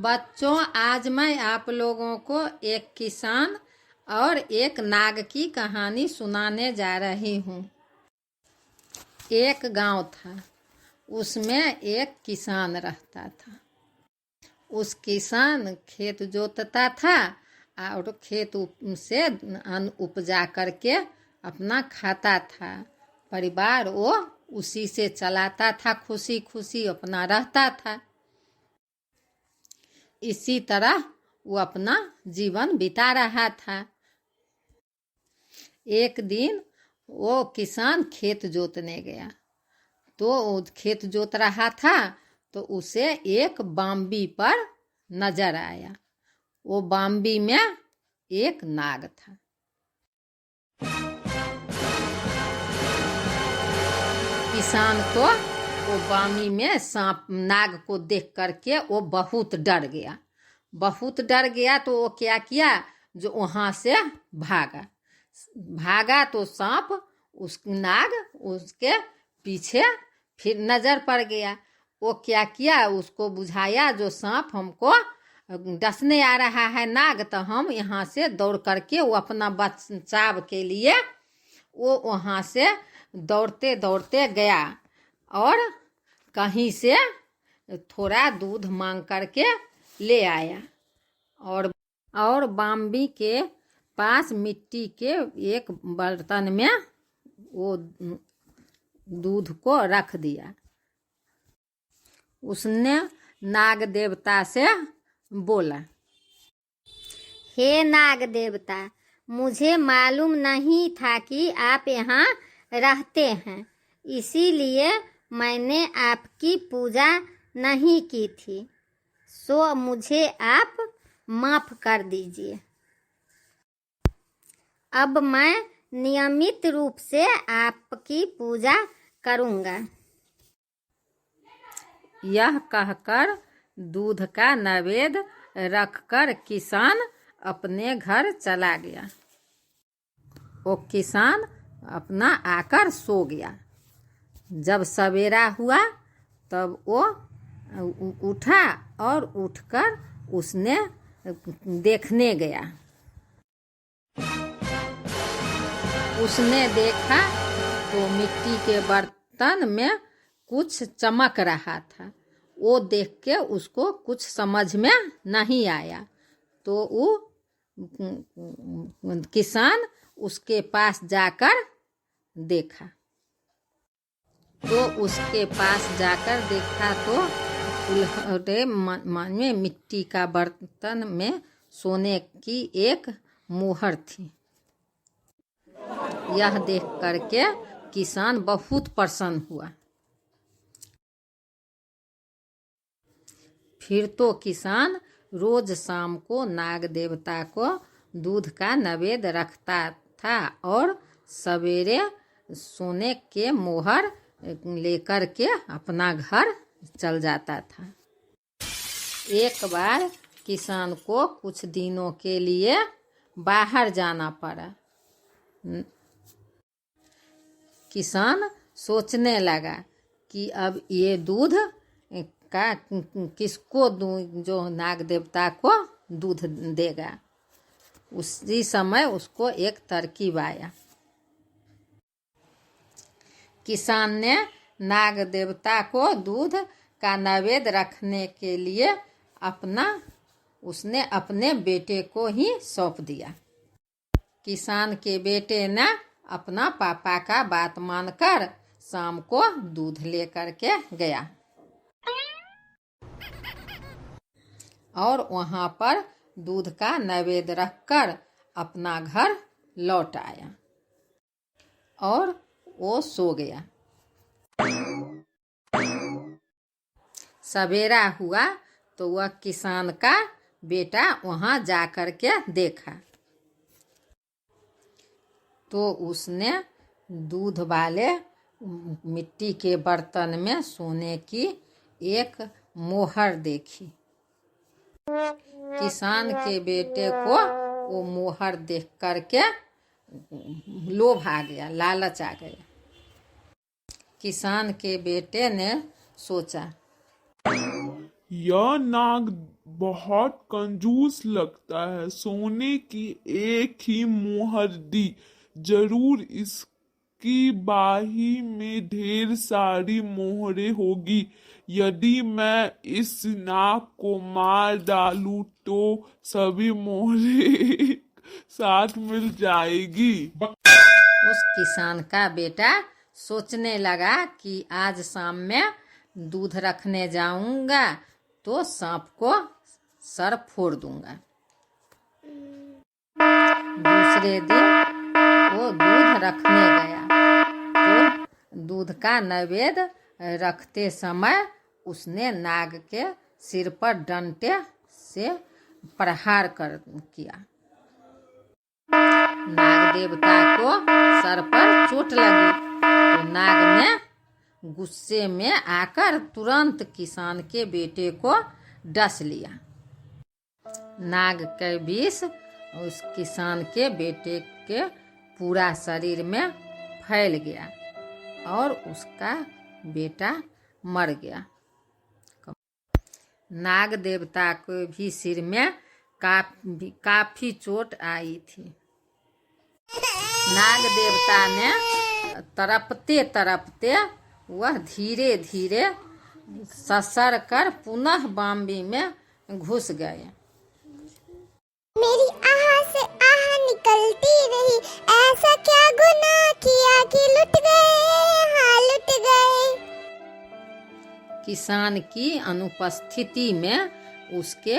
बच्चों, आज मैं आप लोगों को एक किसान और एक नाग की कहानी सुनाने जा रही हूँ। एक गांव था, उसमें एक किसान रहता था। उस किसान खेत जोतता था और खेत से अन्न उपजा करके अपना खाता था। परिवार वो उसी से चलाता था, खुशी खुशी अपना रहता था। इसी तरह वो अपना जीवन बिता रहा था। एक दिन वो किसान खेत जोतने गया, तो खेत जोत रहा था तो उसे एक बाम्बी पर नजर आया। वो बाम्बी में एक नाग था। किसान को वो बामी में सांप नाग को देख करके वो बहुत डर गया। तो वो क्या किया, जो वहां से भागा तो सांप उस नाग उसके पीछे फिर नजर पड़ गया। वो क्या किया, उसको बुझाया जो सांप हमको डसने आ रहा है नाग, तो हम यहाँ से दौड़ करके वो अपना बचाव के लिए वो वहाँ से दौड़ते दौड़ते गया और कहीं से थोड़ा दूध मांग करके ले आया और बाम्बी के पास मिट्टी के एक बर्तन में वो दूध को रख दिया। उसने नाग देवता से बोला, हे नाग देवता, मुझे मालूम नहीं था कि आप यहाँ रहते हैं, इसीलिए मैंने आपकी पूजा नहीं की थी, सो मुझे आप माफ कर दीजिए। अब मैं नियमित रूप से आपकी पूजा करूँगा। यह कहकर दूध का नैवेद्य रखकर किसान अपने घर चला गया। वो किसान अपना आकर सो गया। जब सवेरा हुआ तब वो उठा और उठकर उसने देखने गया। उसने देखा तो मिट्टी के बर्तन में कुछ चमक रहा था। वो देख के उसको कुछ समझ में नहीं आया, तो वो किसान उसके पास जाकर देखा। तो उसके पास जाकर देखा तो उल्टे में मिट्टी का बर्तन में सोने की एक मोहर थी। यह देख करके किसान बहुत प्रसन्न हुआ। फिर तो किसान रोज शाम को नाग देवता को दूध का नैवेद्य रखता था और सवेरे सोने के मोहर लेकर के अपना घर चल जाता था। एक बार किसान को कुछ दिनों के लिए बाहर जाना पड़ा। किसान सोचने लगा कि अब ये दूध का किसको दूं, जो नाग देवता को दूध देगा। उसी समय उसको एक तरकीब आया। किसान ने नाग देवता को दूध का नैवेद्य रखने के लिए उसने अपने बेटे को ही सौंप दिया। किसान के बेटे ने अपना पापा का बात मानकर शाम को दूध लेकर के गया और वहां पर दूध का नैवेद्य रखकर अपना घर लौट आया और वो सो गया। सवेरा हुआ तो वह किसान का बेटा वहां जाकर के देखा तो उसने दूध वाले मिट्टी के बर्तन में सोने की एक मोहर देखी। किसान के बेटे को वो मोहर देख करके लोभ आ गया, लालच आ गया। किसान के बेटे ने सोचा, यह नाग बहुत कंजूस लगता है। सोने की एक ही मोहर दी, जरूर इसकी बाही में ढेर सारी मोहरें होगी। यदि मैं इस नाग को मार डालूं तो सभी मोहरें साथ मिल जाएगी। उस किसान का बेटा सोचने लगा कि आज शाम में दूध रखने जाऊंगा तो सांप को सर फोड़ दूंगा। दूसरे दिन वो दूध रखने गया तो दूध का नैवेद्य रखते समय उसने नाग के सिर पर डंडे से प्रहार किया। नाग देवता को सर पर चोट लगी तो नाग ने गुस्से में आकर तुरंत किसान के बेटे को डस लिया। नाग के विष उस किसान के बेटे के पूरा शरीर में फैल गया और उसका बेटा मर गया। नाग देवता को भी सिर में काफी चोट आई थी। नाग देवता ने तड़पते तड़पते वह धीरे धीरे ससर कर पुनः बाम्बी में घुस गए। मेरी आह से आह निकलती रही, ऐसा क्या गुनाह किया कि लुट गए, हाँ लुट गए। किसान की अनुपस्थिति में उसके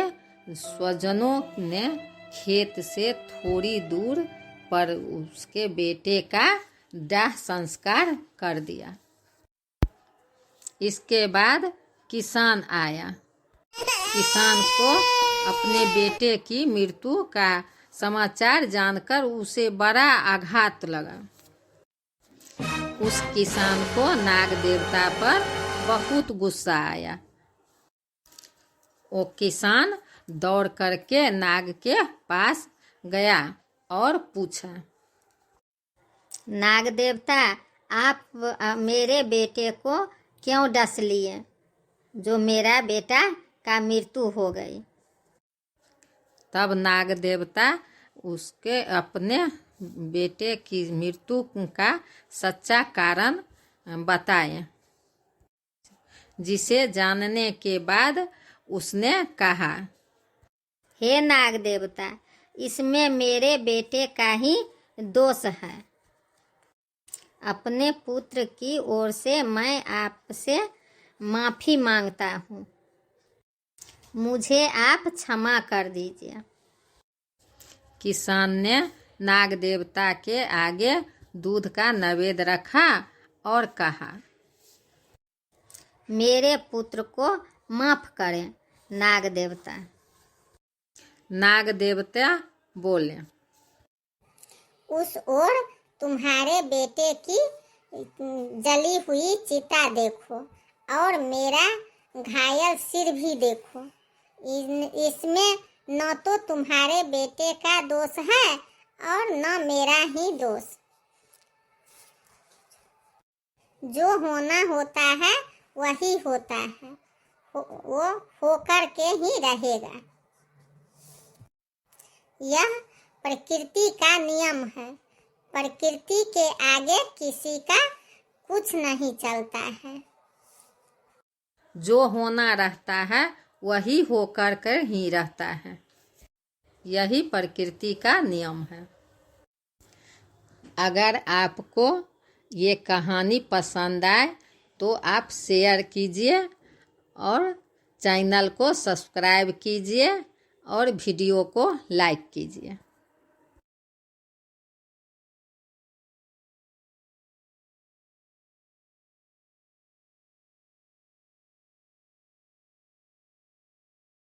स्वजनों ने खेत से थोड़ी दूर पर उसके बेटे का दाह संस्कार कर दिया। इसके बाद किसान आया। किसान को अपने बेटे की मृत्यु का समाचार जानकर उसे बड़ा आघात लगा। उस किसान को नाग देवता पर बहुत गुस्सा आया। वो किसान दौड़ करके नाग के पास गया और पूछा, नाग देवता, आप मेरे बेटे को क्यों डस लिए जो मेरा बेटा का मृत्यु हो गई? तब नाग देवता उसके अपने बेटे की मृत्यु का सच्चा कारण बताए, जिसे जानने के बाद उसने कहा, हे नाग देवता, इसमें मेरे बेटे का ही दोष है। अपने पुत्र की ओर से मैं आपसे माफी मांगता हूँ, मुझे आप क्षमा कर दीजिए। किसान ने नाग देवता के आगे दूध का नैवेद्य रखा और कहा, मेरे पुत्र को माफ करें नाग देवता। नाग देवता बोले, उस ओर तुम्हारे बेटे की जली हुई चिता देखो और मेरा घायल सिर भी देखो। इसमें न तो तुम्हारे बेटे का दोष है और न मेरा ही दोष। जो होना होता है वही होता है, वो होकर के ही रहेगा। यह प्रकृति का नियम है। प्रकृति के आगे किसी का कुछ नहीं चलता है। जो होना रहता है वही होकर कर ही रहता है। यही प्रकृति का नियम है। अगर आपको ये कहानी पसंद आए तो आप शेयर कीजिए और चैनल को सब्सक्राइब कीजिए और वीडियो को लाइक कीजिए।